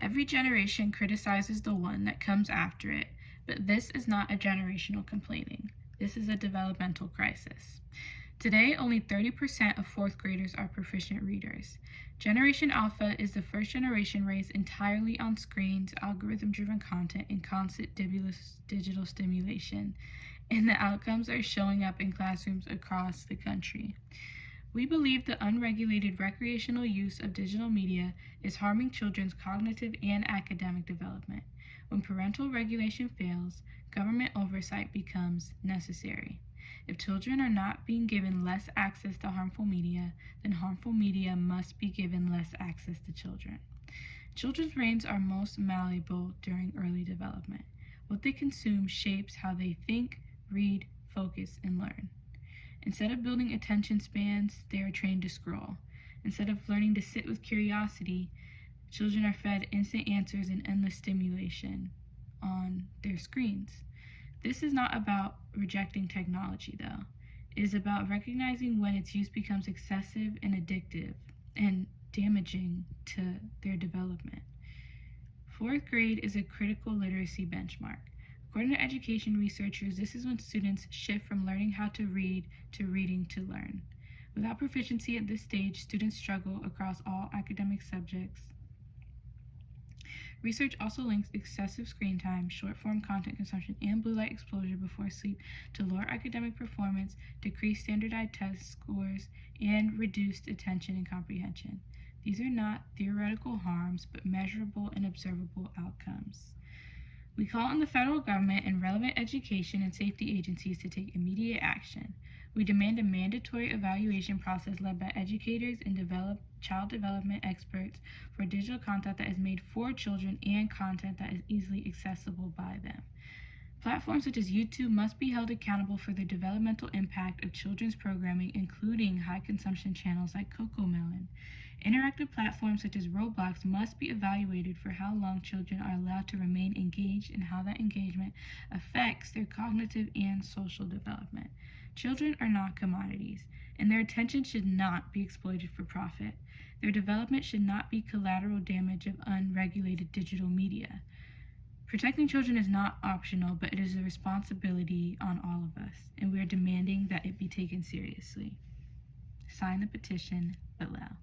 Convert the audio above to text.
Every generation criticizes the one that comes after it, but this is not a generational complaining. This is a developmental crisis. Today, only 30% of fourth graders are proficient readers. Generation Alpha is the first generation raised entirely on screens, algorithm-driven content, and constant digital stimulation, and the outcomes are showing up in classrooms across the country. We believe the unregulated recreational use of digital media is harming children's cognitive and academic development. When parental regulation fails, government oversight becomes necessary. If children are not being given less access to harmful media, then harmful media must be given less access to children. Children's brains are most malleable during early development. What they consume shapes how they think, read, focus, and learn. Instead of building attention spans, they are trained to scroll. Instead of learning to sit with curiosity, children are fed instant answers and endless stimulation on their screens. This is not about rejecting technology, though. It is about recognizing when its use becomes excessive and addictive and damaging to their development. Fourth grade is a critical literacy benchmark. According to education researchers, this is when students shift from learning how to read to reading to learn. Without proficiency at this stage, students struggle across all academic subjects. Research also links excessive screen time, short-form content consumption, and blue light exposure before sleep to lower academic performance, decreased standardized test scores, and reduced attention and comprehension. These are not theoretical harms, but measurable and observable outcomes. We call on the federal government and relevant education and safety agencies to take immediate action. We demand a mandatory evaluation process led by educators and child development experts for digital content that is made for children and content that is easily accessible by them. Platforms such as YouTube must be held accountable for the developmental impact of children's programming, including high-consumption channels like CoComelon. Interactive platforms such as Roblox must be evaluated for how long children are allowed to remain engaged and how that engagement affects their cognitive and social development. Children are not commodities, and their attention should not be exploited for profit. Their development should not be collateral damage of unregulated digital media. Protecting children is not optional, but it is a responsibility on all of us, and we are demanding that it be taken seriously. Sign the petition below.